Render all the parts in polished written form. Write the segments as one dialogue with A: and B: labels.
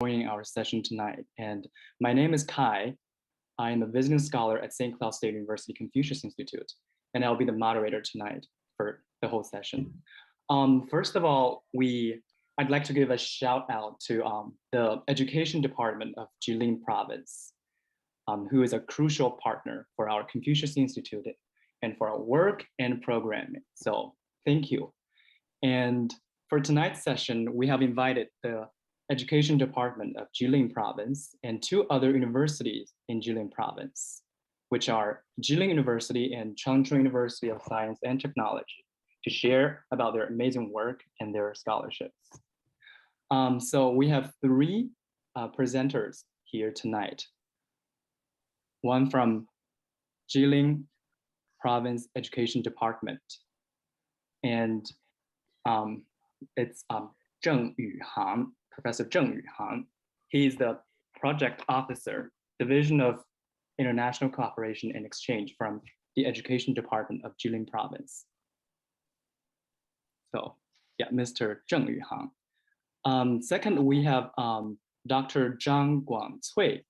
A: joining our session tonight. And my name is Kai. I am a visiting scholar at St. Cloud State University Confucius Institute, and I'll be the moderator tonight for the whole session. First of all, I'd like to give a shout out to the Education Department of Jilin Province, who is a crucial partner for our Confucius Institute and for our work and programming. So thank you. And for tonight's session, we have invited the Education Department of Jilin Province and two other universities in Jilin Province, which are Jilin University and Changchun University of Science and Technology, to share about their amazing work and their scholarships. So we have three presenters here tonight. One from Jilin Province Education Department, and it's Zheng Yuhang, Professor Zheng Yuhang. He's the project officer, Division of International Cooperation and Exchange from the Education Department of Jilin Province. So yeah, Mr. Zheng Yuhang. Second, we have Dr. Zhang Guangcui.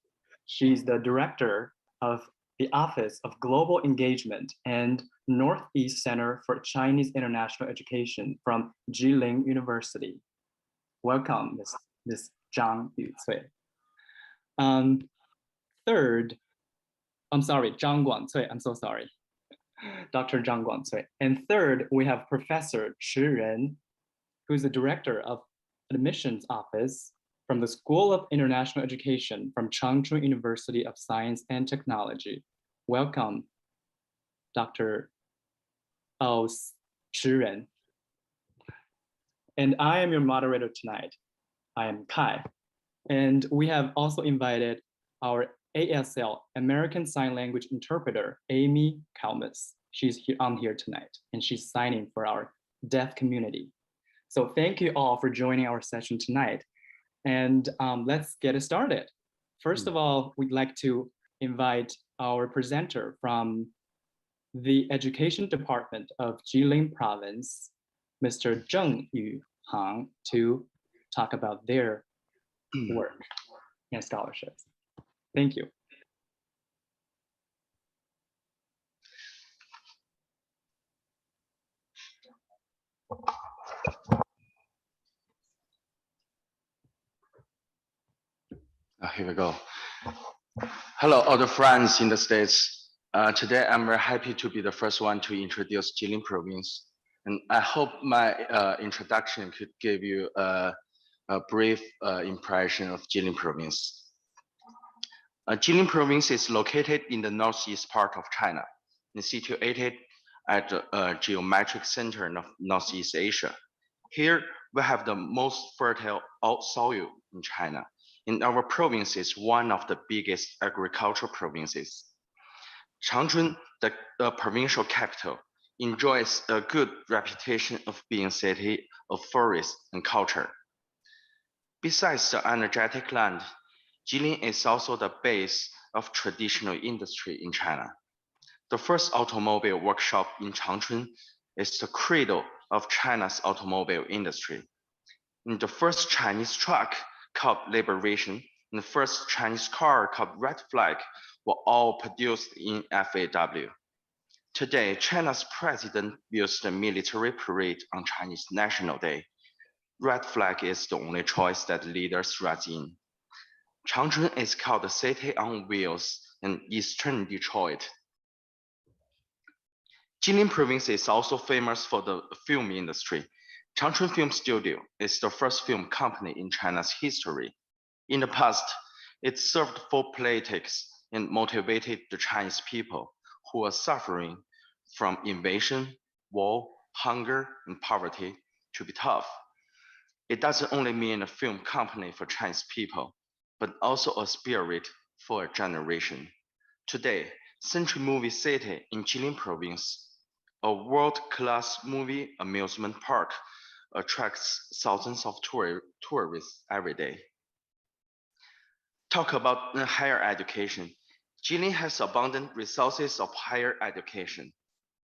A: She's the director of the Office of Global Engagement and Northeast Center for Chinese International Education from Jilin University. Welcome, Ms. Zhang Yucui. Third, I'm sorry, Zhang Guangcui, I'm so sorry. Dr. Zhang Guangcui. And third, we have Professor Chilin, who's the director of admissions office from the School of International Education from Changchun University of Science and Technology. Welcome, Dr. Chilin. And I am your moderator tonight. I am Kai. And we have also invited our ASL, American Sign Language interpreter, Amy Kalmus. She's here tonight, and she's signing for our deaf community. So thank you all for joining our session tonight. And let's get it started. First of all, we'd like to invite our presenter from the Education Department of Jilin Province, Mr. Zheng Yuhang, to talk about their work and scholarships. Thank you.
B: Here we go. Hello, all the friends in the States. Today, I'm very happy to be the first one to introduce Jilin Province. And I hope my introduction could give you a brief impression of Jilin Province. Jilin Province is located in the northeast part of China and situated at the geometric center of Northeast Asia. Here, we have the most fertile soil in China. And our province is one of the biggest agricultural provinces. Changchun, the provincial capital, enjoys a good reputation of being a city of forest and culture. Besides the energetic land, Jilin is also the base of traditional industry in China. The first automobile workshop in Changchun is the cradle of China's automobile industry. And the first Chinese truck called Liberation and the first Chinese car called Red Flag were all produced in FAW. Today, China's president views the military parade on Chinese National Day. Red Flag is the only choice that leaders ride in. Changchun is called the city on wheels in eastern Detroit. Jilin Province is also famous for the film industry. Changchun Film Studio is the first film company in China's history. In the past, it served for politics and motivated the Chinese people who are suffering from invasion, war, hunger, and poverty to be tough. It doesn't only mean a film company for Chinese people, but also a spirit for a generation. Today, Century Movie City in Jilin Province, a world-class movie amusement park, attracts thousands of tourists every day. Talk about higher education. Jilin has abundant resources of higher education.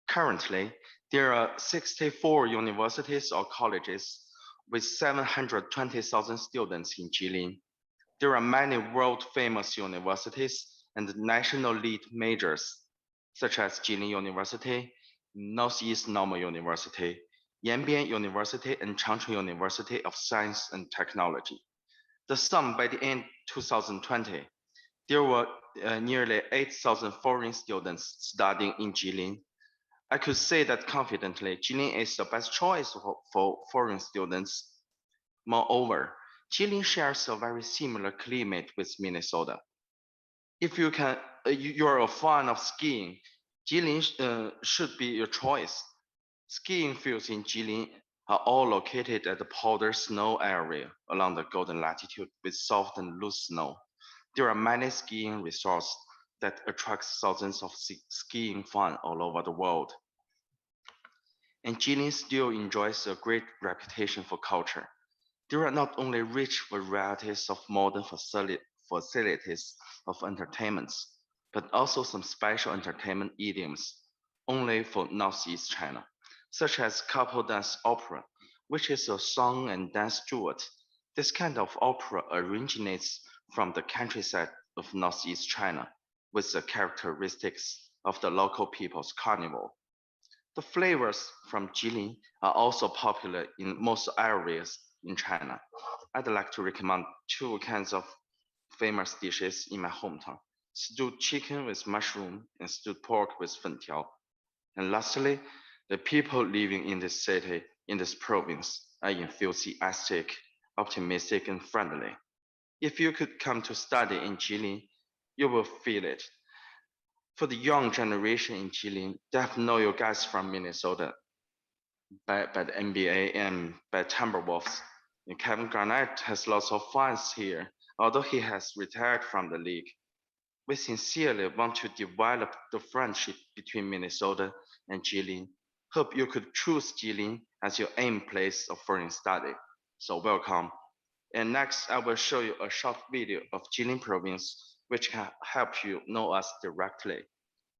B: Currently, there are 64 universities or colleges with 720,000 students in Jilin. There are many world-famous universities and national lead majors, such as Jilin University, Northeast Normal University, Yanbian University, and Changchun University of Science and Technology. The sum by the end 2020, there were nearly 8,000 foreign students studying in Jilin. I could say that confidently, Jilin is the best choice for foreign students. Moreover, Jilin shares a very similar climate with Minnesota. If you're a fan of skiing, Jilin should be your choice. Skiing fields in Jilin are all located at the powder snow area along the golden latitude with soft and loose snow. There are many skiing resorts that attract thousands of skiing fans all over the world. And Jilin still enjoys a great reputation for culture. There are not only rich varieties of modern facilities of entertainments, but also some special entertainment idioms only for Northeast China, such as couple dance opera, which is a song and dance duet. This kind of opera originates from the countryside of Northeast China, with the characteristics of the local people's carnival. The flavors from Jilin are also popular in most areas in China. I'd like to recommend two kinds of famous dishes in my hometown: stewed chicken with mushroom and stewed pork with fentiao. And lastly, the people living in this city, in this province, are enthusiastic, optimistic, and friendly. If you could come to study in Jilin, you will feel it. For the young generation in Jilin, they have know you guys from Minnesota by the NBA and by Timberwolves. And Kevin Garnett has lots of fans here, although he has retired from the league. We sincerely want to develop the friendship between Minnesota and Jilin. Hope you could choose Jilin as your aim place of foreign study. So welcome. And next, I will show you a short video of Jilin province, which can help you know us directly.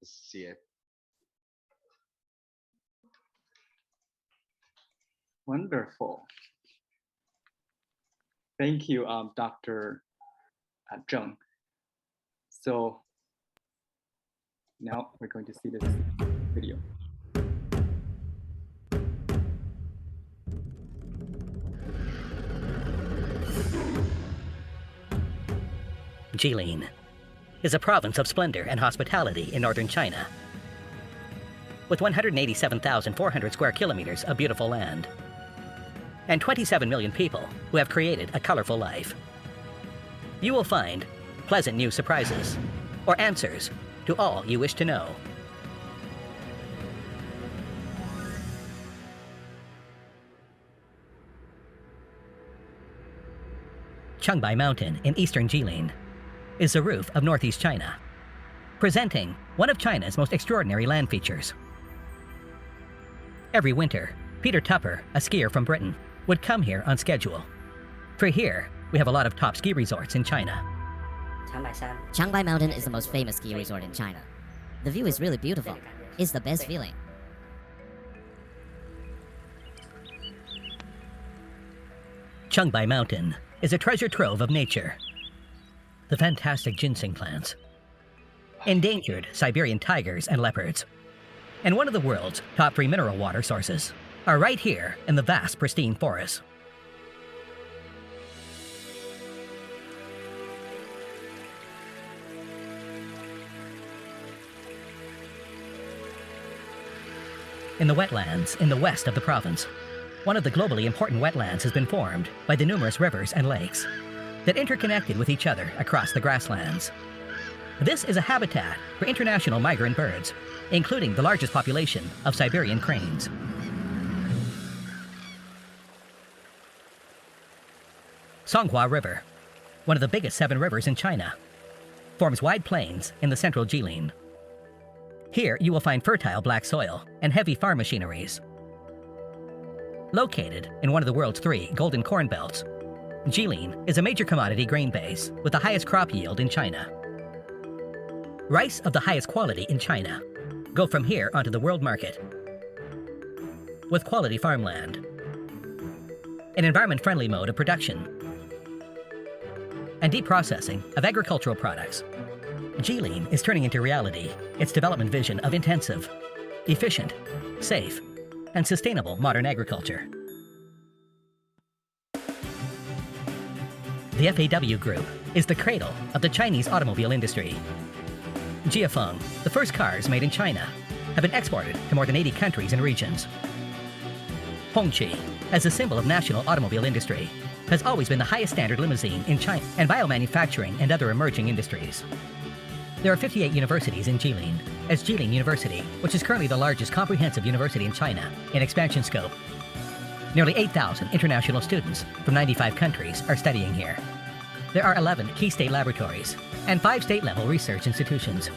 B: Let's see it.
A: Wonderful. Thank you, Dr. Zheng. So now we're going to see this video.
C: Jilin is a province of splendor and hospitality in northern China, with 187,400 square kilometers of beautiful land, and 27 million people who have created a colorful life. You will find pleasant new surprises or answers to all you wish to know. Changbai Mountain in eastern Jilin is the roof of northeast China, presenting one of China's most extraordinary land features. Every winter, Peter Tupper, a skier from Britain, would come here on schedule. For here, we have a lot of top ski resorts in China.
D: Changbai Mountain is the most famous ski resort in China. The view is really beautiful. It's the best feeling.
C: Changbai Mountain is a treasure trove of nature. The fantastic ginseng plants, endangered Siberian tigers and leopards, and one of the world's top 3 mineral water sources are right here in the vast, pristine forest. In the wetlands in the west of the province, one of the globally important wetlands has been formed by the numerous rivers and lakes that interconnected with each other across the grasslands. This is a habitat for international migrant birds, including the largest population of Siberian cranes. Songhua River, one of the biggest 7 rivers in China, forms wide plains in the central Jilin. Here you will find fertile black soil and heavy farm machineries. Located in one of the world's 3 golden corn belts, Jilin is a major commodity grain base with the highest crop yield in China. Rice of the highest quality in China go from here onto the world market with quality farmland, an environment-friendly mode of production, and deep processing of agricultural products. Jilin is turning into reality its development vision of intensive, efficient, safe, and sustainable modern agriculture. The FAW Group is the cradle of the Chinese automobile industry. Jiafeng, the first cars made in China, have been exported to more than 80 countries and regions. Hongqi, as a symbol of national automobile industry, has always been the highest standard limousine in China and biomanufacturing and other emerging industries. There are 58 universities in Jilin, as Jilin University, which is currently the largest comprehensive university in China in expansion scope. Nearly 8,000 international students from 95 countries are studying here. There are 11 key state laboratories and 5 state-level research institutions,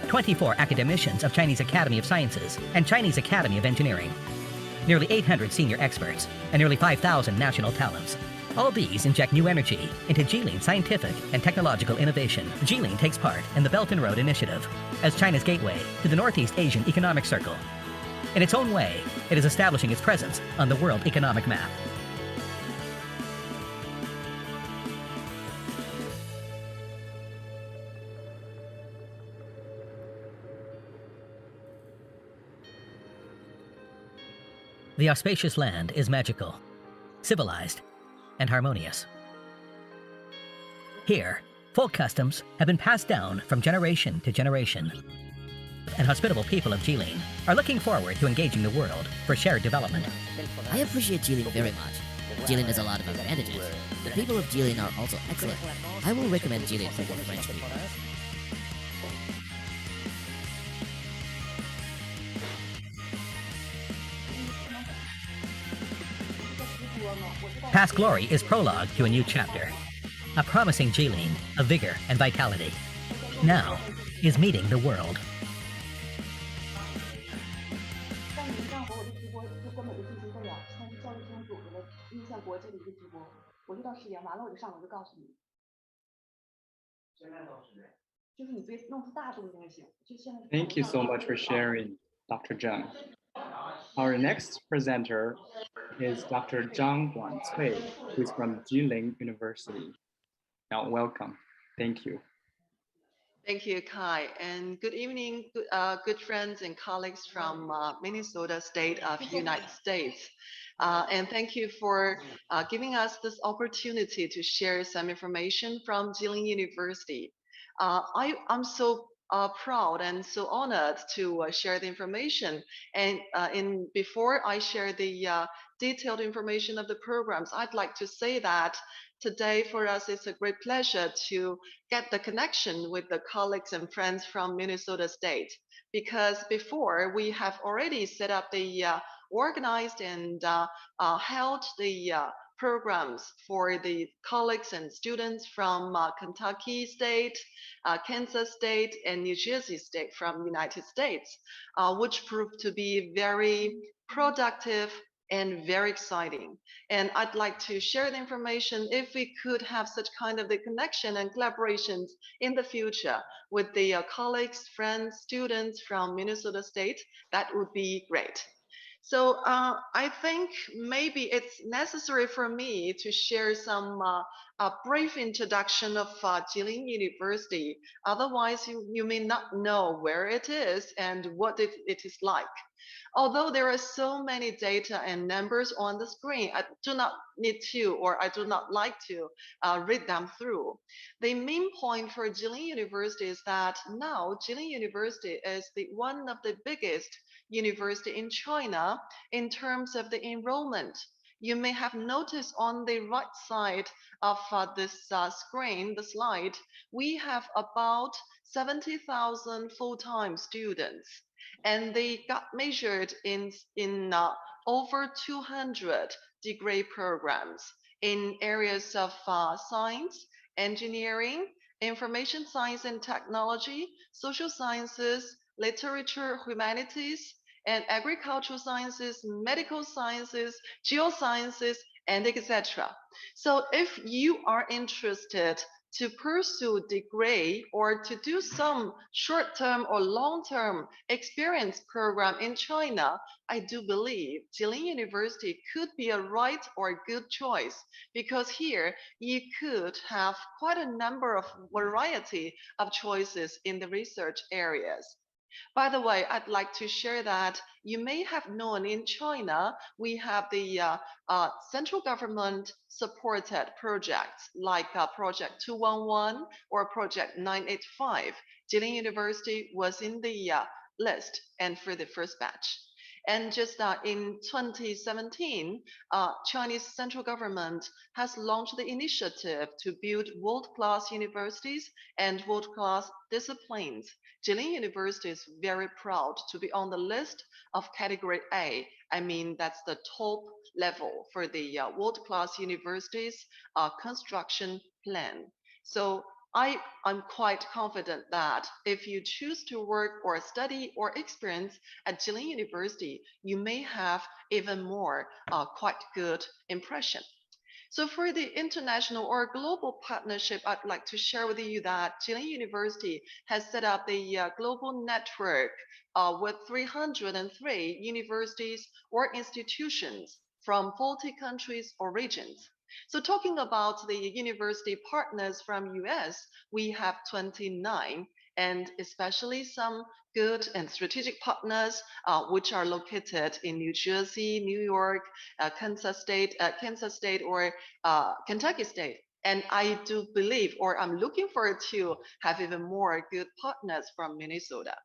C: 24 academicians of Chinese Academy of Sciences and Chinese Academy of Engineering, nearly 800 senior experts, and nearly 5,000 national talents. All these inject new energy into Jilin's scientific and technological innovation. Jilin takes part in the Belt and Road Initiative as China's gateway to the Northeast Asian Economic Circle. In its own way, it is establishing its presence on the world economic map. The auspicious land is magical, civilized, and harmonious. Here, folk customs have been passed down from generation to generation, and hospitable people of Jilin are looking forward to engaging the world for shared development.
D: I appreciate Jilin very much. Jilin has a lot of advantages. The people of Jilin are also excellent. I will recommend Jilin for French people.
C: Past glory is prologue to a new chapter, a promising Jilin of vigor and vitality. Now is meeting the world.
E: 但你这样和我的直播就根本就进行不了，像是教育厅组织的音像国际的一个直播，我就到10点完了我就上，我就告诉你。现在到10点。就是你别弄出大动静就行，就现在。
A: Thank you so much for sharing, Dr. Zhang. Our next presenter is Dr. Zhang Guancui, who is from Jilin University. Now, welcome. Thank you.
F: Thank you, Kai, and good evening, good friends and colleagues from Minnesota State of United States. And thank you for giving us this opportunity to share some information from Jilin University. I'm so proud and so honored to share the information. And before I share the detailed information of the programs, I'd like to say that today for us it's a great pleasure to get the connection with the colleagues and friends from Minnesota State, because before we have already set up the organized and held the programs for the colleagues and students from Kentucky State, Kansas State, and New Jersey State from United States, which proved to be very productive and very exciting. And I'd like to share the information if we could have such kind of the connection and collaborations in the future with the colleagues, friends, students from Minnesota State, that would be great. So I think maybe it's necessary for me to share some a brief introduction of Jilin University. Otherwise, you may not know where it is and what it is like. Although there are so many data and numbers on the screen, I do not need to, or I do not like to read them through. The main point for Jilin University is that now Jilin University is one of the biggest university in China in terms of the enrollment. You may have noticed on the right side of this screen, the slide, we have about 70,000 full-time students, and they got measured in over 200 degree programs in areas of science, engineering, information science and technology, social sciences, literature, humanities, and agricultural sciences, medical sciences, geosciences, and etc. So if you are interested to pursue degree or to do some short-term or long-term experience program in China, I do believe Jilin University could be a right or good choice, because here you could have quite a number of variety of choices in the research areas. By the way, I'd like to share that you may have known in China, we have the central government supported projects like Project 211 or Project 985. Jilin University was in the list and for the first batch. And just in 2017, Chinese central government has launched the initiative to build world-class universities and world-class disciplines. Jilin University is very proud to be on the list of category A. I mean, that's the top level for the world-class universities construction plan. So I'm quite confident that if you choose to work or study or experience at Jilin University, you may have even more quite good impression. So for the international or global partnership, I'd like to share with you that Jilin University has set up the global network with 303 universities or institutions from 40 countries or regions. So talking about the university partners from US, we have 29, and especially some good and strategic partners which are located in New Jersey, New York, Kansas State, or Kentucky State. And I do believe, or I'm looking forward to have even more good partners from Minnesota.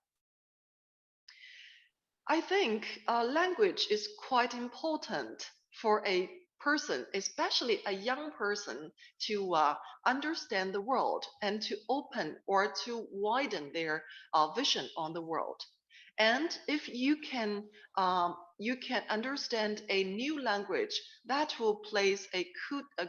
F: I think language is quite important for a person, especially a young person, to understand the world and to open or to widen their vision on the world. And if you can understand a new language, that will place a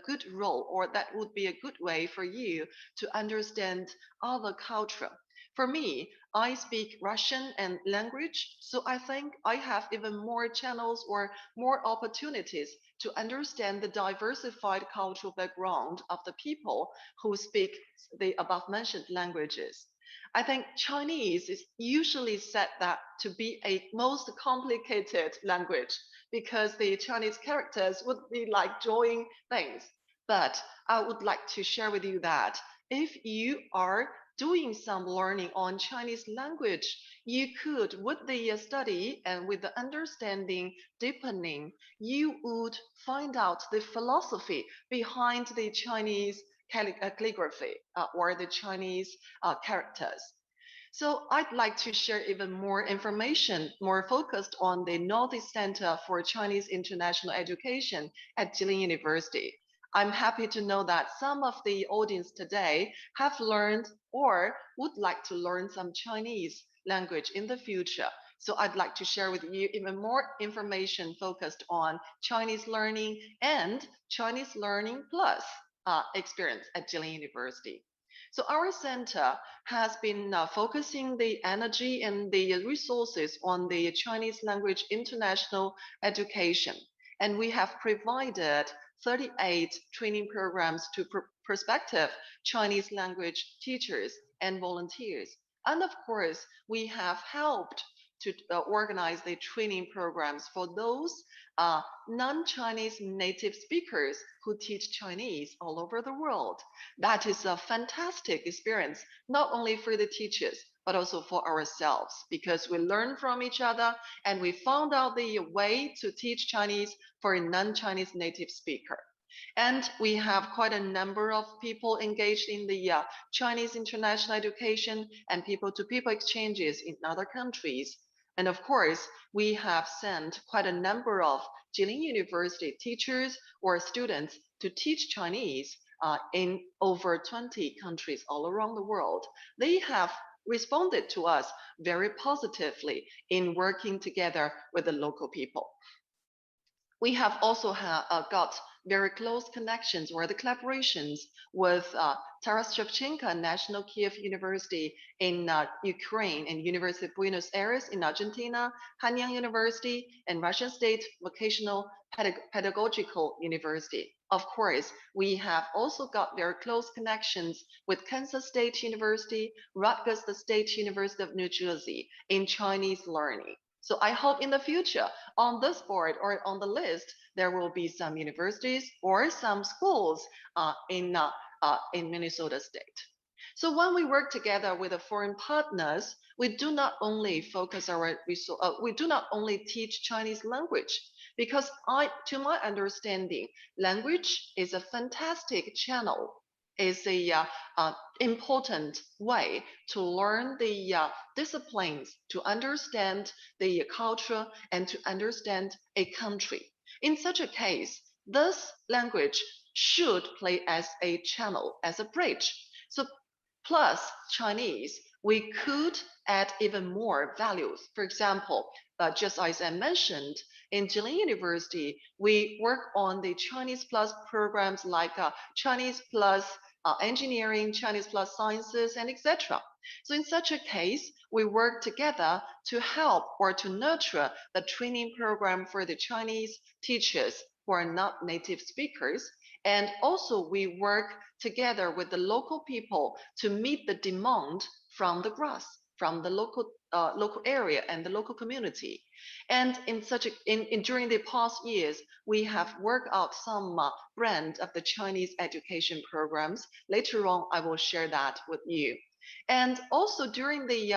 F: good role, or that would be a good way for you to understand other culture. For me, I speak Russian and language, so I think I have even more channels or more opportunities to understand the diversified cultural background of the people who speak the above mentioned languages. I think Chinese is usually said that to be a most complicated language because the Chinese characters would be like drawing things. But I would like to share with you that if you are doing some learning on Chinese language, you could, with the study and with the understanding deepening, you would find out the philosophy behind the Chinese calligraphy or the Chinese characters. So I'd like to share even more information, more focused on the Northeast Center for Chinese International Education at Jilin University. I'm happy to know that some of the audience today have learned or would like to learn some Chinese language in the future. So I'd like to share with you even more information focused on Chinese learning and Chinese learning plus experience at Jilin University. So our center has been focusing the energy and the resources on the Chinese language international education. And we have provided 38 training programs to prospective Chinese language teachers and volunteers. And of course, we have helped to organize the training programs for those non-Chinese native speakers who teach Chinese all over the world. That is a fantastic experience, not only for the teachers, but also for ourselves, because we learn from each other and we found out the way to teach Chinese for a non-Chinese native speaker. And we have quite a number of people engaged in the Chinese international education and people-to-people exchanges in other countries. And of course, we have sent quite a number of Jilin University teachers or students to teach Chinese in over 20 countries all around the world. They have responded to us very positively in working together with the local people. We have also got very close connections or the collaborations with Taras Shevchenko National Kiev University in Ukraine and University of Buenos Aires in Argentina, Hanyang University, and Russian State Vocational Pedagogical University. Of course, we have also got very close connections with Kansas State University, Rutgers State University of New Jersey in Chinese learning. So I hope in the future on this board or on the list, there will be some universities or some schools in Minnesota State. So when we work together with the foreign partners, we do not only focus our we do not only teach Chinese language, because to my understanding, language is a fantastic channel, is a important way to learn the disciplines, to understand the culture, and to understand a country. In such a case, this language should play as a channel, as a bridge. So plus Chinese, we could add even more values. For example, just as I mentioned, in Jilin University, we work on the Chinese plus programs like Chinese plus engineering, Chinese plus sciences, and etc. So in such a case, we work together to help or to nurture the training program for the Chinese teachers who are not native speakers. And also we work together with the local people to meet the demand from the grass, from the local area and the local community. And during the past years, we have worked out some brand of the Chinese education programs. Later on, I will share that with you. And also during the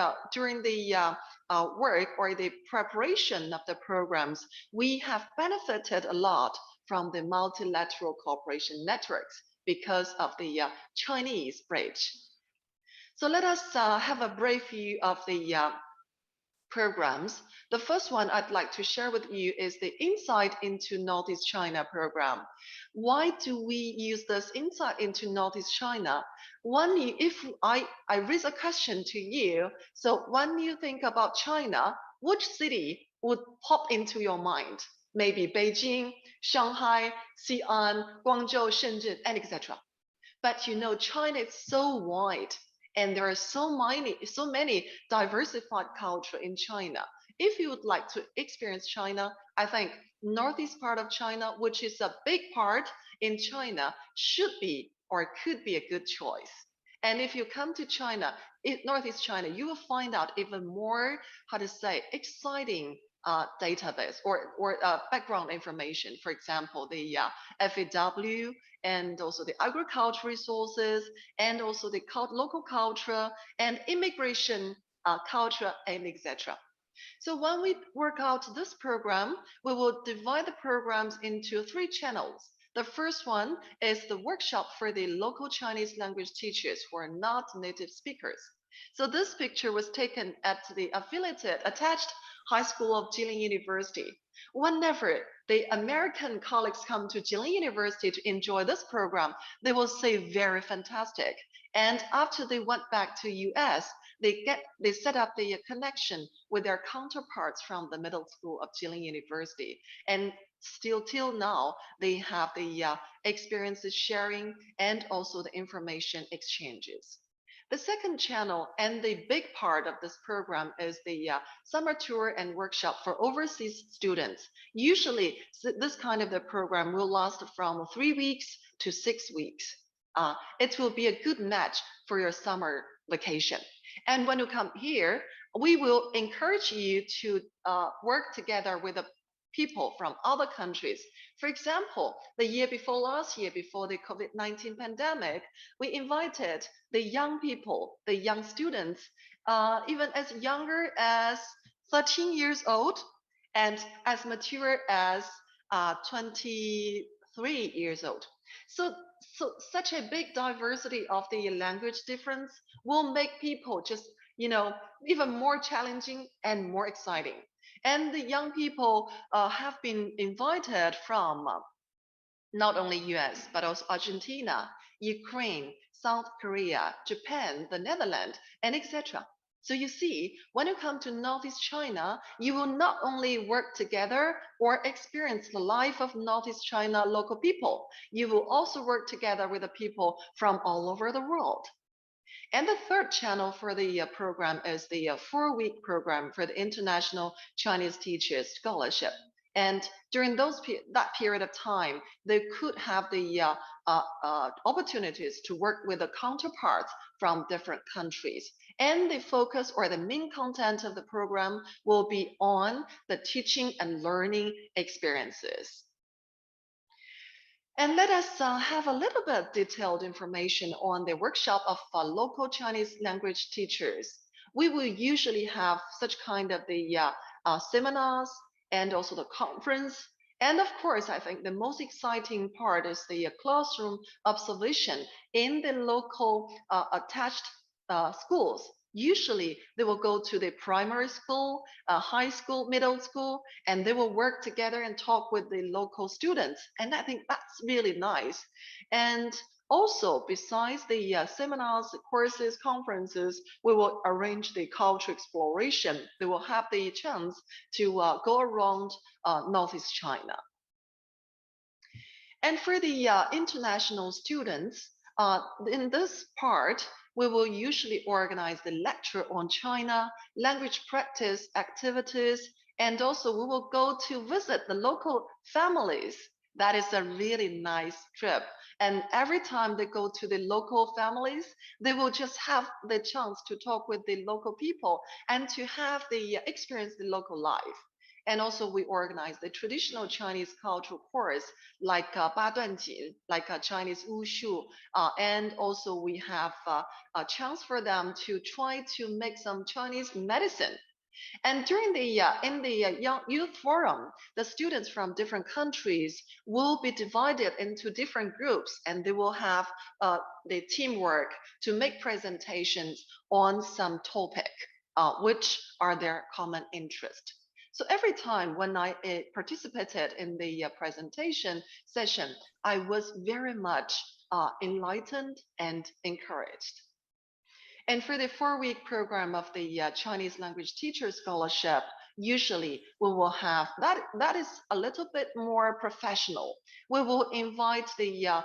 F: work or the preparation of the programs, we have benefited a lot from the multilateral cooperation networks because of the Chinese bridge. So let us have a brief view of the programs. The first one I'd like to share with you is the Insight into Northeast China program. Why do we use this Insight into Northeast China? If I raise a question to you, so when you think about China, which city would pop into your mind? Maybe Beijing, Shanghai, Xi'an, Guangzhou, Shenzhen, and etc. But you know, China is so wide and there are so many diversified culture in China. If you would like to experience China, I think northeast part of China, which is a big part in China, should be or could be a good choice. And if you come to China, Northeast China, you will find out even more, exciting database or background information. For example, the FAW and also the agricultural resources and also the local culture and immigration culture and etc. So when we work out this program, we will divide the programs into 3 channels. The first one is the workshop for the local Chinese language teachers who are not native speakers. So this picture was taken at the attached High School of Jilin University. Whenever the American colleagues come to Jilin University to enjoy this program, they will say very fantastic. And after they went back to US, they set up the connection with their counterparts from the middle school of Jilin University. And still till now, they have the experiences sharing and also the information exchanges. The second channel and the big part of this program is the summer tour and workshop for overseas students. Usually, this kind of the program will last from 3 weeks to 6 weeks. It will be a good match for your summer vacation. And when you come here, we will encourage you to work together with the people from other countries. For example, the year before last year, before the COVID-19 pandemic, we invited the young people, the young students, even as younger as 13 years old and as mature as 23 years old. So such a big diversity of the language difference will make people just, even more challenging and more exciting. And the young people have been invited from not only US, but also Argentina, Ukraine, South Korea, Japan, the Netherlands, and etc. So you see, when you come to Northeast China, you will not only work together or experience the life of Northeast China local people, you will also work together with the people from all over the world. And the third channel for the program is the 4-week program for the International Chinese Teachers Scholarship. And during that period of time, they could have the opportunities to work with the counterparts from different countries. And the focus or the main content of the program will be on the teaching and learning experiences. And let us have a little bit detailed information on the workshop of local Chinese language teachers. We will usually have such kind of the seminars and also the conference. And of course, I think the most exciting part is the classroom observation in the local attached schools. Usually, they will go to the primary school, high school, middle school, and they will work together and talk with the local students. And I think that's really nice. And also, besides the seminars, courses, conferences, we will arrange the culture exploration. They will have the chance to go around Northeast China. And for the international students, in this part, we will usually organize the lecture on China, language practice activities, and also we will go to visit the local families. That is a really nice trip. And every time they go to the local families, they will just have the chance to talk with the local people and to have the experience the local life. And also we organize the traditional Chinese cultural course like Ba Duan Jin, like Chinese Wushu, and also we have a chance for them to try to make some Chinese medicine. And during the in the young youth forum, the students from different countries will be divided into different groups, and they will have the teamwork to make presentations on some topic, which are their common interest. So every time when I participated in the presentation session, I was very much enlightened and encouraged. And for the 4-week program of the Chinese language teacher scholarship, usually we will have that is a little bit more professional. We will invite the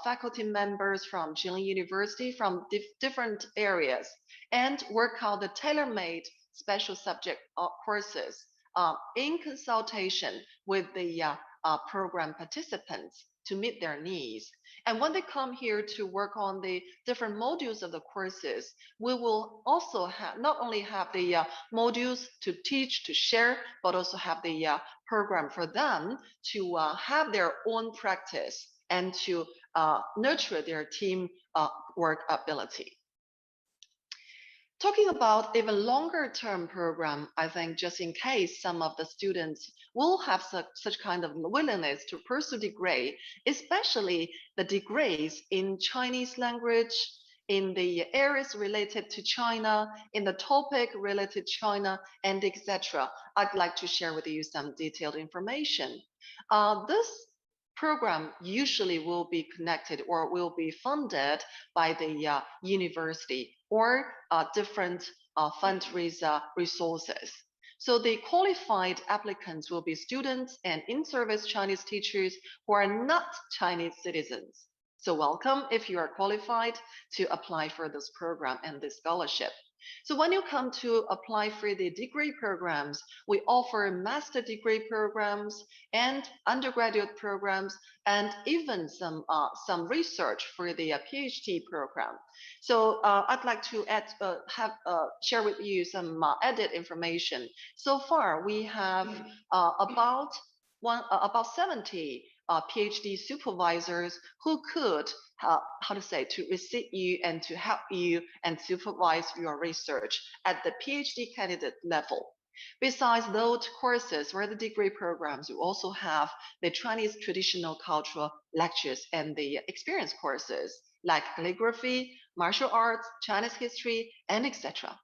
F: faculty members from Jilin University from different areas and work out the tailor-made special subject courses in consultation with the program participants to meet their needs. And when they come here to work on the different modules of the courses, we will also have not only have the modules to teach, to share, but also have the program for them to have their own practice and to nurture their team work ability. Talking about even longer term program, I think just in case some of the students will have such kind of willingness to pursue degree, especially the degrees in Chinese language, in the areas related to China, in the topic related to China, and etc. I'd like to share with you some detailed information. This program usually will be connected or will be funded by the university or different fundraiser resources. So the qualified applicants will be students and in-service Chinese teachers who are not Chinese citizens. So welcome if you are qualified to apply for this program and this scholarship. So when you come to apply for the degree programs, we offer master degree programs and undergraduate programs, and even some research for the PhD program. So I'd like to share with you some added information. So far, we have about 70 PhD supervisors who could, to receive you and to help you and supervise your research at the PhD candidate level. Besides those courses or the degree programs, you also have the Chinese traditional cultural lectures and the experience courses like calligraphy, martial arts, Chinese history, and etc.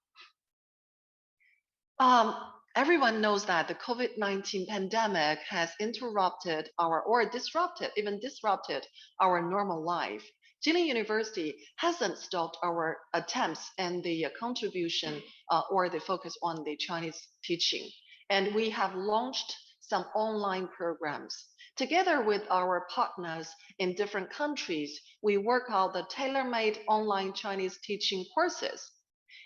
F: Everyone knows that the COVID-19 pandemic has disrupted our normal life. Jilin University hasn't stopped our attempts and the contribution or the focus on the Chinese teaching. And we have launched some online programs. Together with our partners in different countries, we work out the tailor-made online Chinese teaching courses.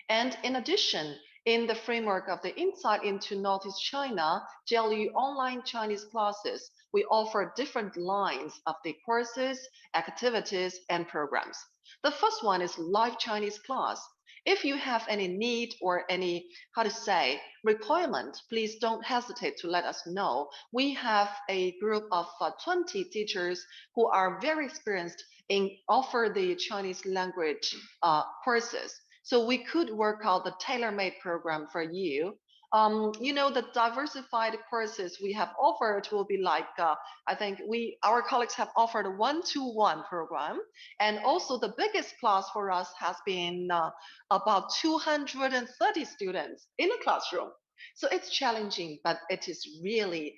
F: And in addition, in the framework of the Insight into Northeast China JLU online Chinese classes, we offer different lines of the courses, activities, and programs. The first one is live Chinese class. If you have any need or any, requirement, please don't hesitate to let us know. We have a group of 20 teachers who are very experienced in offer the Chinese language courses. So we could work out the tailor-made program for you. The diversified courses we have offered will be like, I think our colleagues have offered a 1-to-1 program. And also the biggest class for us has been about 230 students in a classroom. So it's challenging, but it is really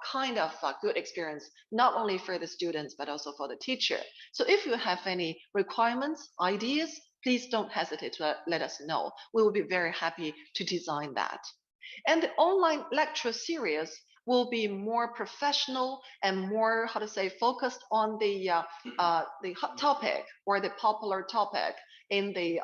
F: kind of a good experience, not only for the students, but also for the teacher. So if you have any requirements, ideas, please don't hesitate to let us know. We will be very happy to design that. And the online lecture series will be more professional and more, focused on the hot topic or the popular topic in the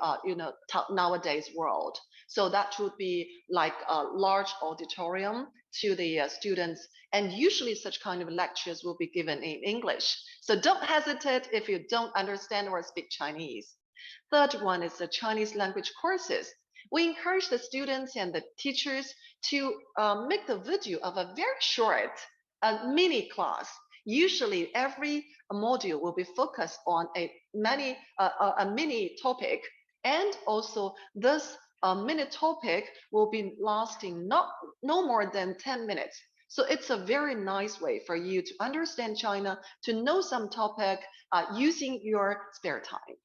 F: nowadays world. So that would be like a large auditorium to the students, and usually such kind of lectures will be given in English. So don't hesitate if you don't understand or speak Chinese. Third one is the Chinese language courses. We encourage the students and the teachers to make the video of a very short mini class. Usually every module will be focused on a mini topic, and also this mini topic will be lasting no more than 10 minutes. So it's a very nice way for you to understand China, to know some topic using your spare time.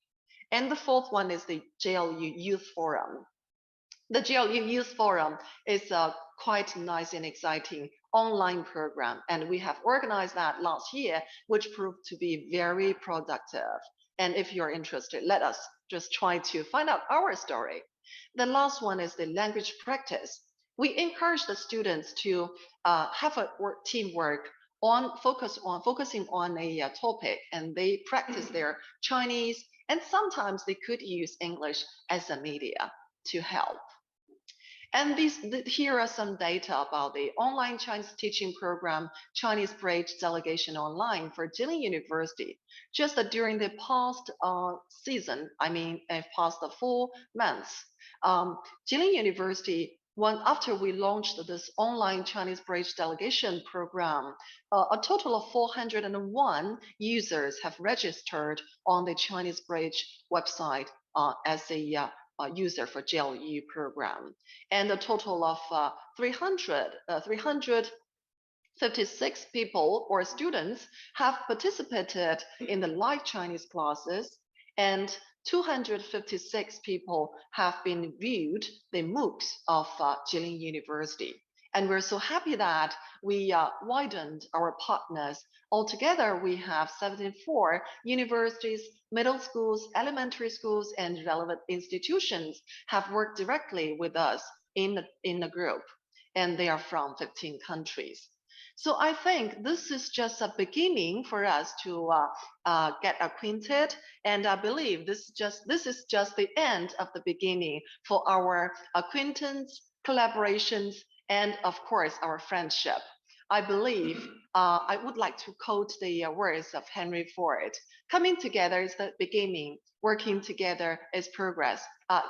F: And the fourth one is the JLU Youth Forum. The JLU Youth Forum is a quite nice and exciting online program, and we have organized that last year, which proved to be very productive. And if you're interested, let us just try to find out our story. The last one is the language practice. We encourage the students to have a teamwork focusing on a topic, and they practice their Chinese, and sometimes they could use English as a media to help. And here are some data about the online Chinese teaching program, Chinese Bridge Delegation Online for Jilin University. Just during the past season, past 4 months, Jilin University, after we launched this online Chinese Bridge Delegation program, a total of 401 users have registered on the Chinese Bridge website as a user for JLU program, and a total of 356 people or students have participated in the live Chinese classes, and 256 people have been viewed the MOOCs of Jilin University. And we're so happy that we widened our partners. Altogether, we have 74 universities, middle schools, elementary schools, and relevant institutions have worked directly with us in the group, and they are from 15 countries. So I think this is just a beginning for us to get acquainted, and I believe this is just the end of the beginning for our acquaintance, collaborations, and of course our friendship. I believe I would like to quote the words of Henry Ford: "Coming together is the beginning, working together is progress,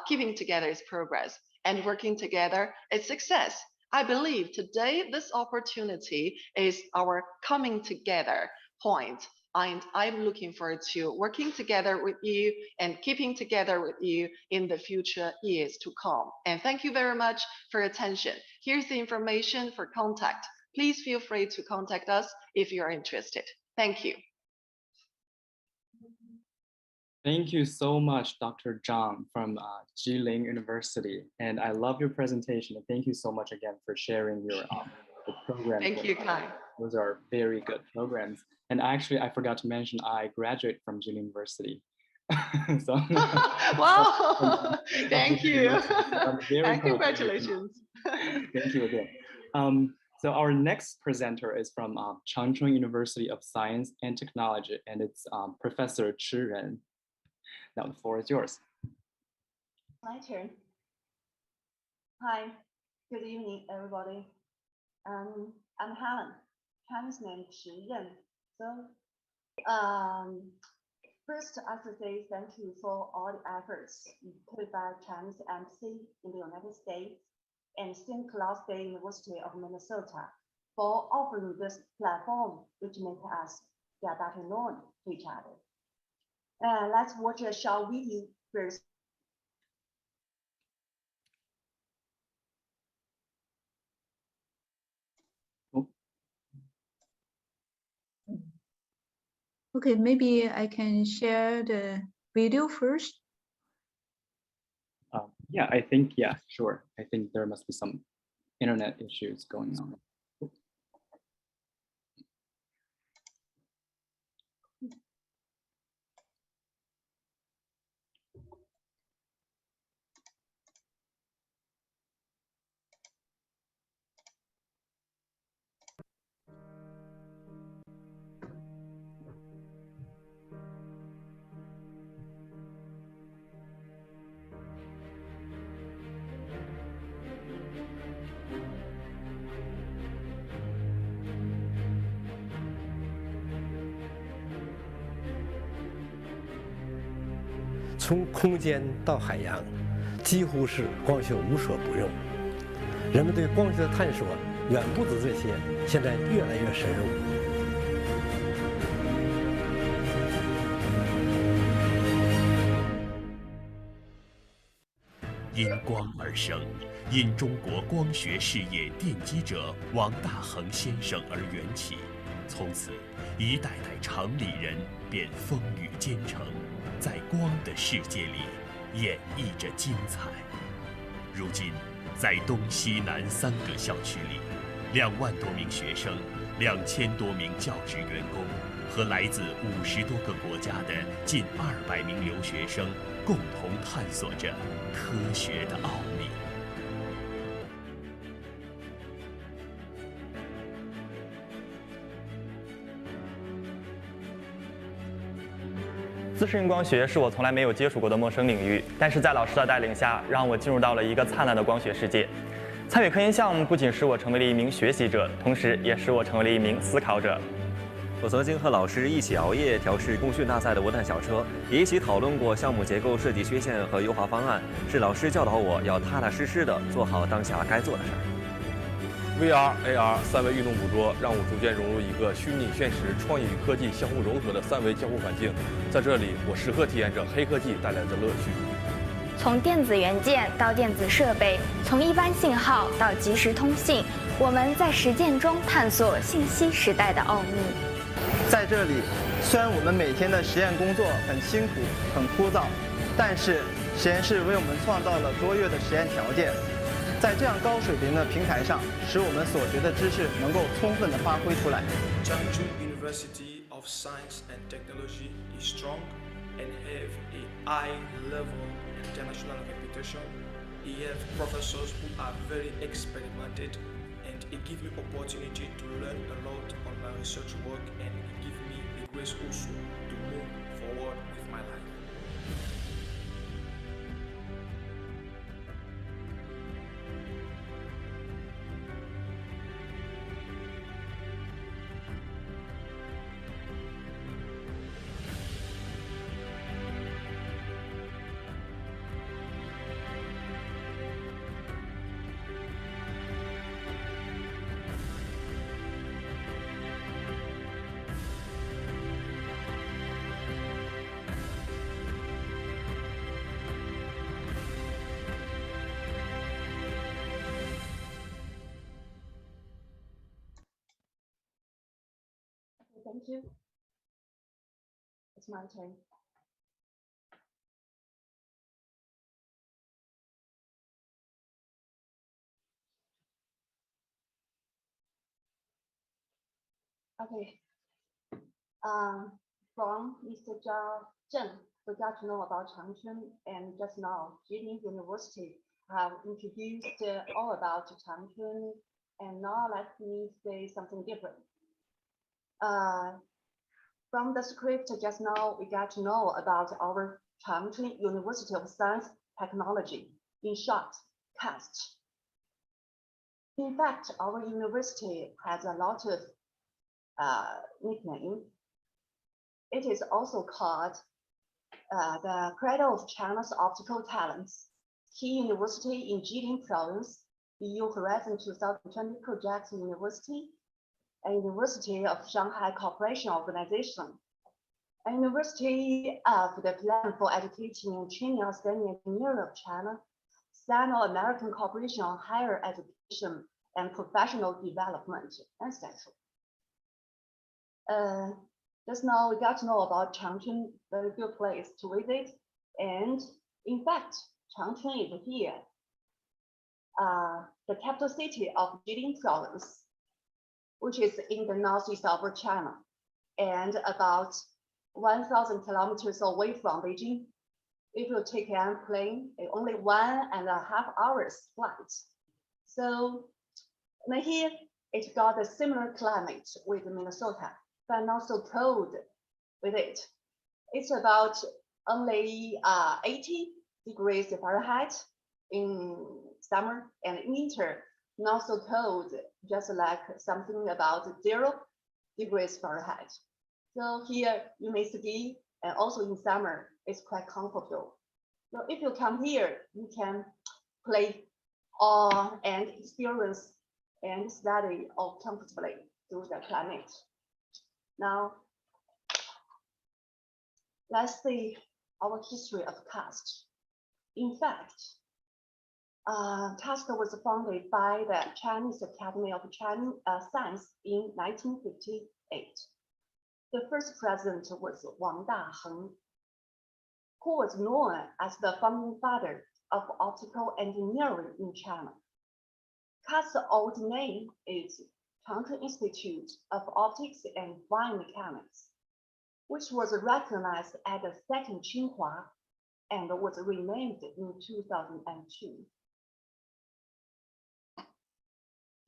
F: keeping together is progress, and working together is success." I believe today this opportunity is our coming together point. And I'm looking forward to working together with you and keeping together with you in the future years to come. And thank you very much for your attention. Here's the information for contact. Please feel free to contact us if you're interested. Thank you.
A: Thank you so much, Dr. Zhang from Jilin University. And I love your presentation. And thank you so much again for sharing your the program.
F: Thank you, Kai.
A: Those are very good programs. And actually, I forgot to mention, I graduate from Jilin University. So
F: Wow! Thank you.
A: I'm very
F: And
A: proud.
F: congratulations.
A: Thank you again. So our next presenter is from Changchun University of Science and Technology, and it's Professor Jilin. Now the floor is yours.
E: My turn. Hi, good evening, everybody. I'm Helen. Chinese name Jilin. So, first, I should say thank you for all the efforts put by Chinese embassy in the United States and St. Cloud State University of Minnesota for offering this platform, which makes us get better known to each other. Let's watch a short video first.
G: Okay, maybe I can share the video first.
A: Yeah, I think, yeah, sure. I think there must be some internet issues going on.
H: 从空间到海洋，几乎是光学无所不用。人们对光学的探索远不止这些，现在越来越深入。
I: 因光而生，因中国光学事业奠基者王大珩先生而缘起，从此一代代城里人便风雨兼程，在光的世界里演绎着精彩。如今，在东西南3个校区里，2万多名学生、2000多名教职员工和来自50多个国家的近200名留学生，共同探索着科学的奥秘。
J: 自适应光学是我从来没有接触过的陌生领域，但是在老师的带领下，让我进入到了一个灿烂的光学世界。参与科研项目不仅使我成为了一名学习者，同时也使我成为了一名思考者。
K: 我曾经和老师一起熬夜调试工训大赛的涡碳小车，也一起讨论过项目结构设计缺陷和优化方案。是老师教导我要踏踏实实地做好当下该做的事儿。
L: VR、AR 3维运动捕捉让我逐渐融入一个虚拟现实、创意与科技相互融合的3维交互环境。在这里，我时刻体验着黑科技带来的乐趣。
M: 从电子元件到电子设备，从一般信号到即时通信，我们在实践中探索信息时代的奥秘。
N: 在这里，虽然我们每天的实验工作很辛苦、很枯燥，但是实验室为我们创造了卓越的实验条件。在这样高水平的平台上，使我们所学的知识能够充分地发挥出来。
O: Changchun University of Science and Technology is strong and have a high-level international reputation. It has professors who are very experimented, and it gives me opportunity to learn a lot on my research work, and it gives me the grace also to move forward with my life.
E: Thank you. It's my turn. Okay. From Mr. Zhang, we got to know about Changchun, and just now, Jilin University have introduced all about Changchun, and now let me say something different. From the script just now, we got to know about our Changchun University of Science Technology, in short, CAST. In fact, our university has a lot of nickname. It is also called the Cradle of China's Optical Talents, Key University in Jilin Province, EU Horizon 2020 Project University, a University of Shanghai Cooperation Organization, a University of the Plan for Educating and Training Outstanding Engineers of China, Sino-American Cooperation on Higher Education and Professional Development, etc. Just now we got to know about Changchun, very good place to visit. And in fact, Changchun is here, the capital city of Jilin Province, which is in the northeast of China and about 1,000 kilometers away from Beijing. If you take an plane, only 1.5 hours flight. So now here, it got a similar climate with Minnesota, but not so cold with it. It's about only 80 degrees Fahrenheit in summer, and in winter, not so cold, just like something about 0 degrees Fahrenheit. So here you may ski, and also in summer, it's quite comfortable. So if you come here, you can play and experience and study all comfortably through the climate. Now, let's see our history of CAST. In fact, CAST was founded by the Chinese Academy of Science in 1958. The first president was Wang Daheng, who was known as the founding father of optical engineering in China. CAST's old name is Changchun Institute of Optics and Fine Mechanics, which was recognized as the second Tsinghua and was renamed in 2002.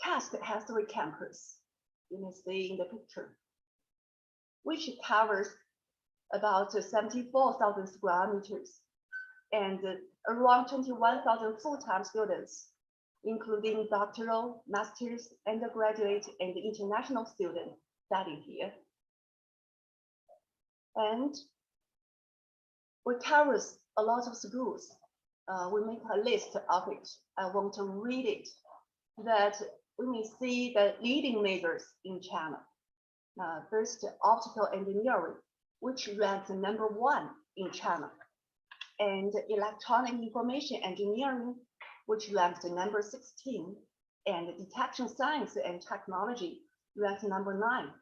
E: CAST has 3 campuses, you may see in the picture, which covers about 74,000 square meters and around 21,000 full-time students, including doctoral, master's, undergraduate, and international students studying here. And we cover a lot of schools. We make a list of it. I want to read it, that we may see the leading majors in China. First, optical engineering, which ranks #1 in China, and electronic information engineering, which ranks #16, and detection science and technology ranks #9.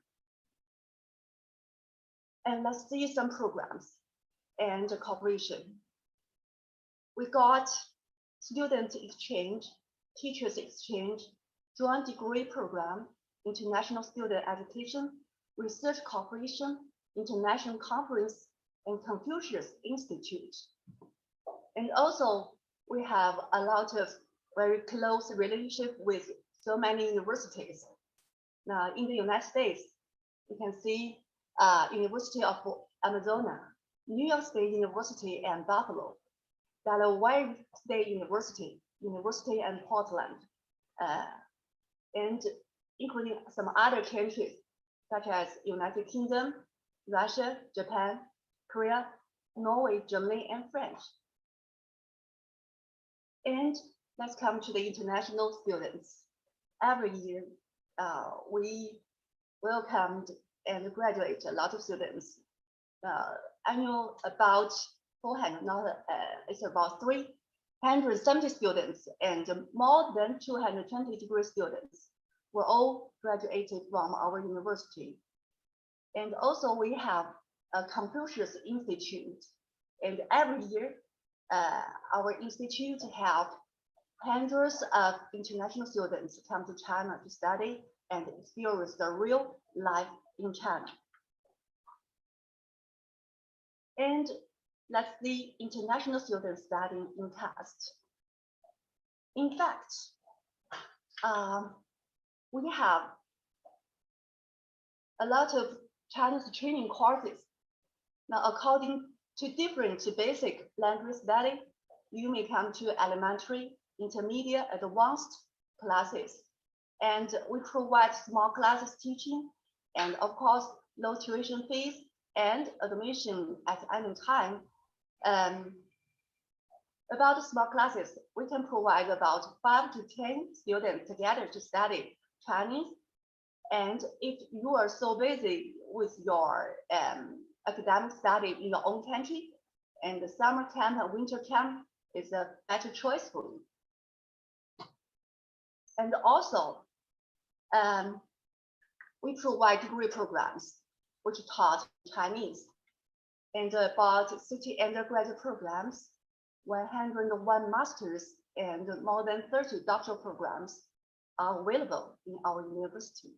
E: And let's see some programs and cooperation. We got student exchange, teachers exchange, joint degree program, international student education, research cooperation, international conference, and Confucius Institute. And also, we have a lot of very close relationship with so many universities. Now, in the United States, you can see University of Arizona, New York State University and Buffalo, Delaware State University, University and Portland, and including some other countries such as United Kingdom, Russia, Japan, Korea, Norway, Germany, and French. And let's come to the international students. Every year, we welcomed and graduate a lot of students. Annual about 400, it's about 370 students, and more than 220 degree students were all graduated from our university. And also we have a Confucius Institute, and every year our institute have hundreds of international students come to China to study and experience the real life in China. And let's see international students studying in test. In fact, we have a lot of Chinese training courses. Now, according to different basic language study, you may come to elementary, intermediate, advanced classes. And we provide small classes teaching, and of course, low tuition fees and admission at any time. About small classes, we can provide about 5 to 10 students together to study Chinese. And if you are so busy with your academic study in your own country, and the summer camp and winter camp is a better choice for you. And also, we provide degree programs which taught Chinese, and about 60 undergraduate programs, 101 masters, and more than 30 doctoral programs are available in our university.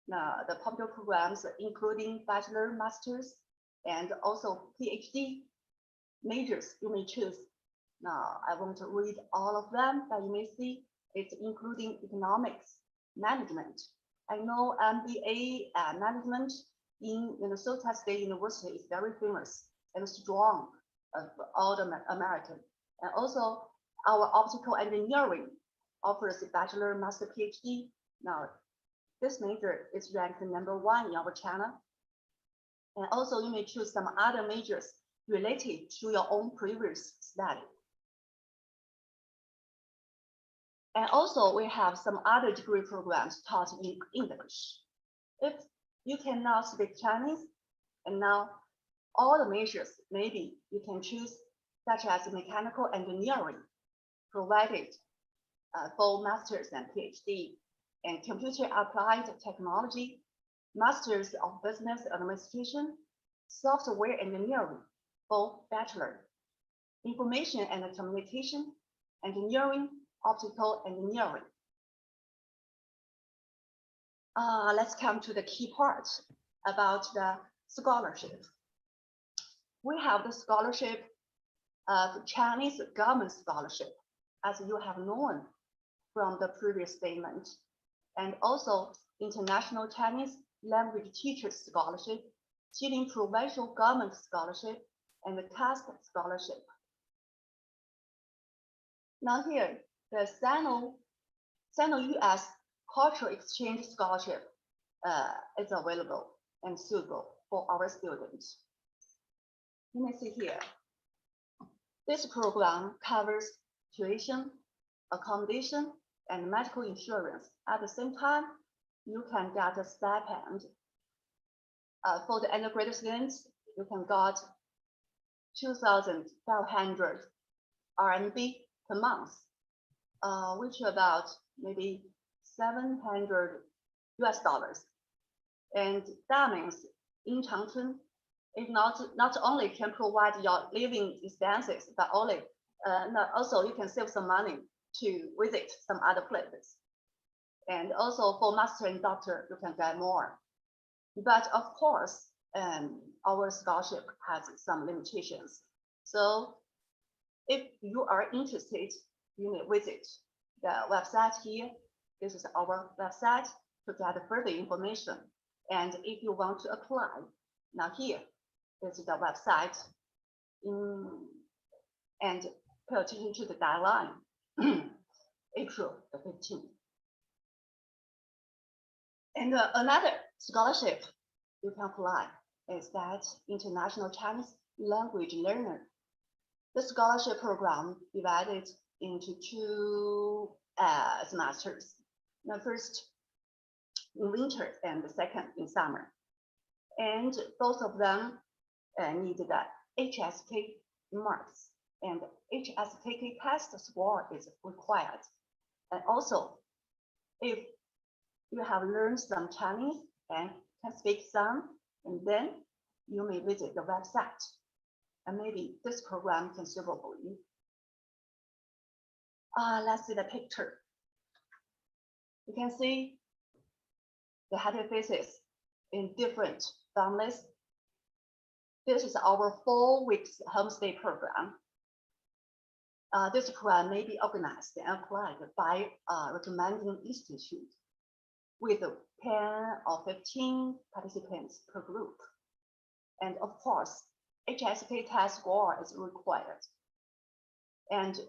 E: Now, the popular programs including bachelor, masters, and also PhD majors you may choose. Now, I won't read all of them, but you may see it's including economics, management. I know MBA management in Minnesota State University is very famous and strong of all the American. And also our optical engineering offers a bachelor, master, PhD. Now, this major is ranked #1 in our channel. And also you may choose some other majors related to your own previous study. And also we have some other degree programs taught in English. If you cannot speak Chinese, and now all the majors maybe you can choose, such as mechanical engineering, provided for masters and PhD, and computer applied technology, masters of business administration, software engineering for bachelor, information and communication engineering, optical engineering. Let's come to the key part about the scholarship. We have the scholarship of Chinese government scholarship, as you have known from the previous statement, and also International Chinese Language Teachers Scholarship, Jilin Provincial Government Scholarship, and the CAST Scholarship. Now here, the Sino-US Cultural Exchange Scholarship is available and suitable for our students. You may see here. This program covers tuition, accommodation, and medical insurance. At the same time, you can get a stipend. For the undergraduate students, you can get 2,500 RMB per month, which is about maybe $700 US. And that means in Changchun, it not only can provide your living expenses, but also you can save some money to visit some other places. And also for master and doctor, you can get more. But of course, our scholarship has some limitations. So if you are interested, you may visit the website here. This is our website to get further information. And if you want to apply, now here is the website. And pay attention to the deadline, April the 15th. And another scholarship you can apply is that International Chinese Language Learner. The scholarship program divided into 2 semesters. The first in winter and the second in summer. And both of them need the HSK marks, and HSKK test score is required. And also, if you have learned some Chinese and can speak some, and then you may visit the website. And maybe this program can suitable for you. Let's see the picture. You can see the happy faces in different families This is our 4 weeks homestay program. This program may be organized and applied by a recommending institute with 10 or 15 participants per group. And of course, HSK test score is required. And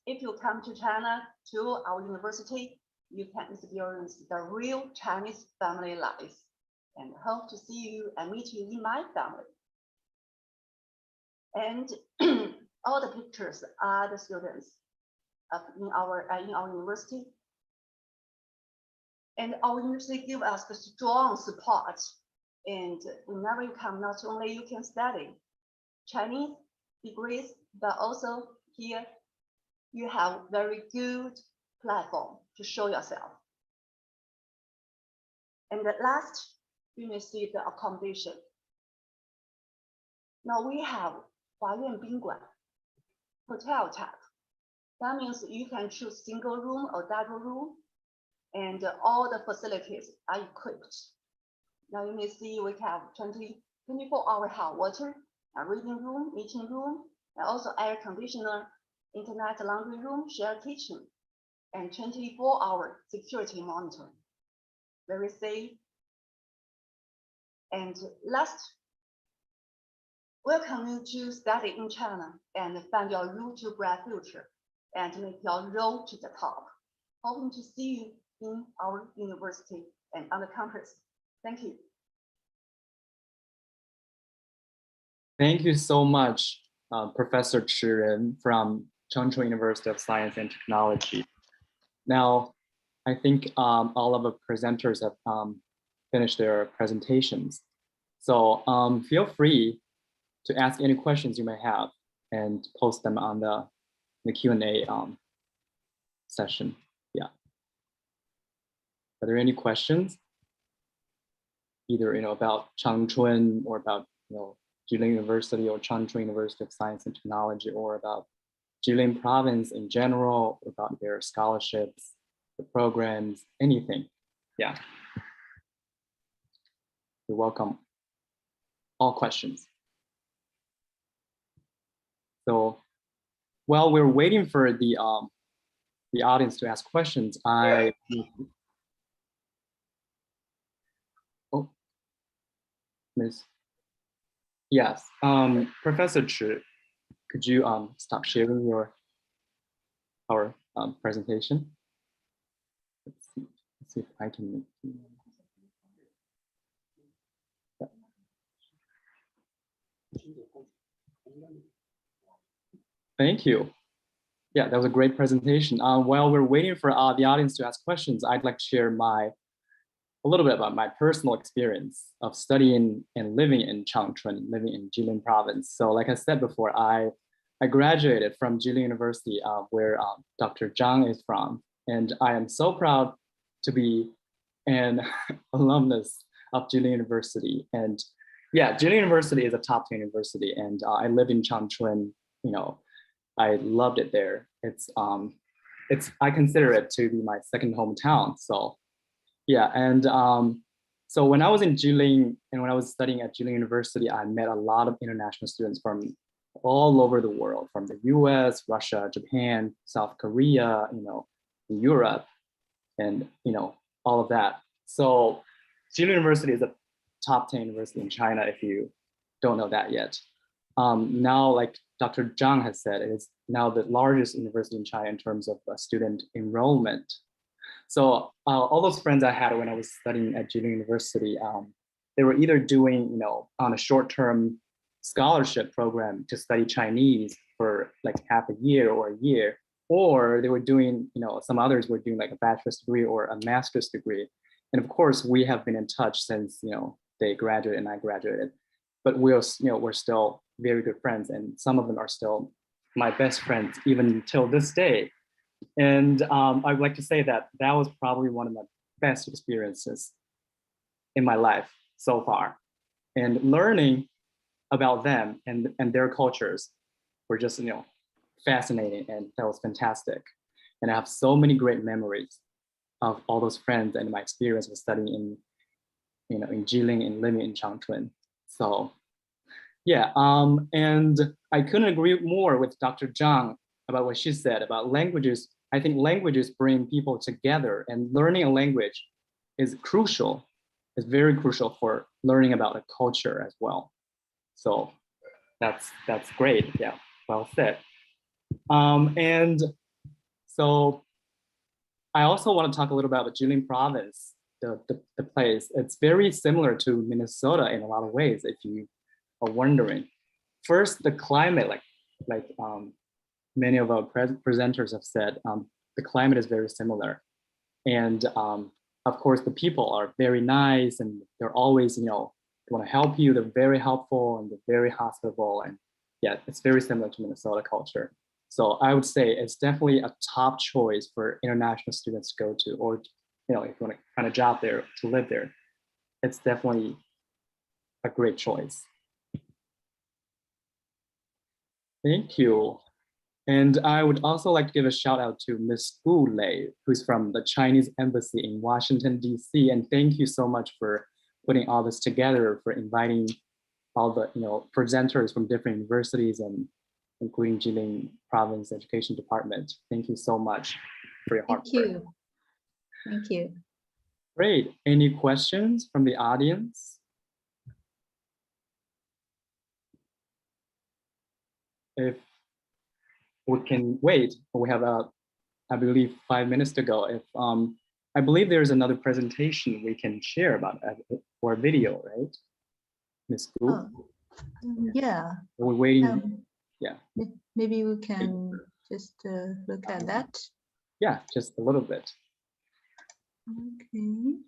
E: if you come to China, to our university, you can experience the real Chinese family life, and hope to see you and meet you in my family. And all the pictures are the students in our university. And our university give us the strong support. And whenever you come, not only you can study Chinese degrees, but also here you have very good platform to show yourself. And at last, you may see the accommodation. Now we have Huayuan Bingguan hotel type. That means you can choose single room or double room, and all the facilities are equipped. Now you may see we have 24-hour hot water, a reading room, meeting room, and also air conditioner, internet laundry room, shared kitchen, and 24-hour security monitor. Very safe. And last, welcome you to study in China and find your route to bright future and make your road to the top. Hoping to see you in our university and on the campus. Thank you.
A: Thank you so much, Professor Jilin from Changchun University of Science and Technology. Now, I think all of the presenters have finished their presentations. So feel free to ask any questions you may have and post them on the Q&A session. Yeah. Are there any questions? Either about Changchun or about Jilin University or Changchun University of Science and Technology, or about Jilin province in general, about their scholarships, the programs, anything. Yeah. You're welcome. All questions. So while we're waiting for the audience to ask questions, Miss. Yes, Professor Chi, could you stop sharing our presentation? Let's see if I can. Yeah. Thank you. Yeah, that was a great presentation. While we're waiting for the audience to ask questions, I'd like to share a little bit about my personal experience of studying and living in Changchun, living in Jilin province. So like I said before, I graduated from Jilin University, where Dr. Zhang is from. And I am so proud to be an alumnus of Jilin University. And yeah, Jilin University is a top 10 university. And I live in Changchun, I loved it there. I consider it to be my second hometown. So yeah, and so when I was in Jilin and when I was studying at Jilin University, I met a lot of international students from all over the world, from the US, Russia, Japan, South Korea, Europe, and all of that. So Jilin University is a top 10 university in China, if you don't know that yet. Now, like Dr. Zhang has said, it is now the largest university in China in terms of student enrollment. So all those friends I had when I was studying at Jilin University, they were either doing, on a short-term scholarship program to study Chinese for like half a year or a year, or they were doing, some others were doing like a bachelor's degree or a master's degree. And of course, we have been in touch since, they graduated and I graduated, but we're still very good friends, and some of them are still my best friends even till this day. And I'd like to say that was probably one of my best experiences in my life so far. And learning about them and their cultures were just, fascinating, and that was fantastic. And I have so many great memories of all those friends and my experience with studying in Jilin and living in Changchun. So Yeah, and I couldn't agree more with Dr. Zhang about what she said about languages. I think languages bring people together, and learning a language is crucial. It's very crucial for learning about a culture as well. So that's great. Yeah, well said. And so I also want to talk a little about the Jilin province, the place. It's very similar to Minnesota in a lot of ways, if you are wondering. First, the climate, like many of our presenters have said, the climate is very similar. And of course, the people are very nice and they're always, they want to help you. They're very helpful and they're very hospitable. And yeah, it's very similar to Minnesota culture. So I would say it's definitely a top choice for international students to go to, or if you want to find a job there, to live there. It's definitely a great choice. Thank you. And I would also like to give a shout out to Ms. Gu Lei, who's from the Chinese Embassy in Washington, D.C. And thank you so much for putting all this together, for inviting all the presenters from different universities and including Jilin Province Education Department. Thank you so much for your hard work.
G: Thank you. Thank you.
A: Great. Any questions from the audience? If we can wait, we have I believe 5 minutes to go. If I believe there's another presentation we can share about or video, right? Ms. Gu?
G: Oh, yeah.
A: We're waiting. Yeah.
G: Maybe we can just look at that.
A: Yeah, just a little bit.
G: Okay.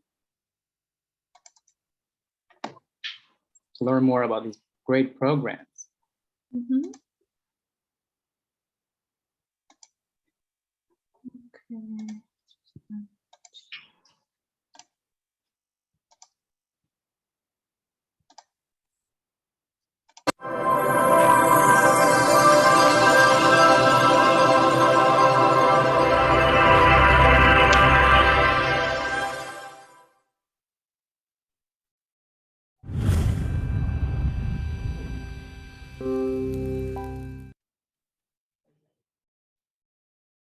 A: To learn more about these great programs.
G: Mm-hmm. Okay.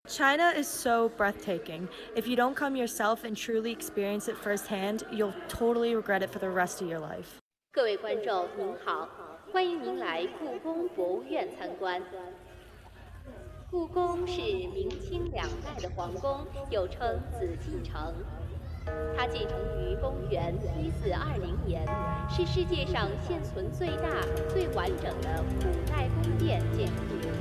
P: China is so breathtaking. If you don't come yourself and truly experience it firsthand, you'll totally regret it for the rest of your life.
Q: 各位观众您好，欢迎您来故宫博物院参观。故宫是明清两代的皇宫，又称紫禁城。它建成于公元1420年，是世界上现存最大、最完整的古代宫殿建筑群。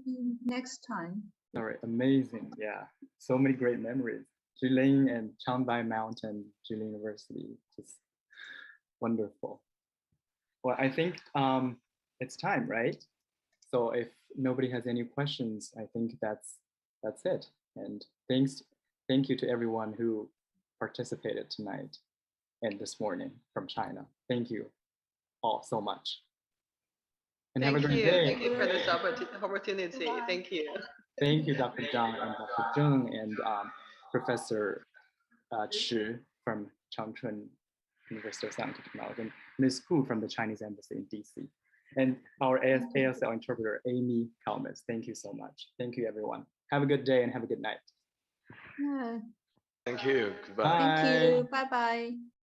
G: maybe next time.
A: All right, amazing. Yeah, so many great memories. Jilin and Changbai Mountain, Jilin University, just wonderful. Well, I think it's time, right? So if nobody has any questions, I think that's it. And thank you to everyone who participated tonight and this morning from China. Thank you all so much. And have a great day.
F: Thank you for this opportunity. Thank you.
A: Thank you, Dr. Zhang and Dr. Zheng and Professor Chi from Changchun University of Science and Technology, and Ms. Hu from the Chinese Embassy in DC, and our ASL interpreter, Amy Kalmus. Thank you so much. Thank you, everyone. Have a good day and have a good night.
G: Yeah.
B: Thank you. Goodbye.
G: Thank you. Bye-bye.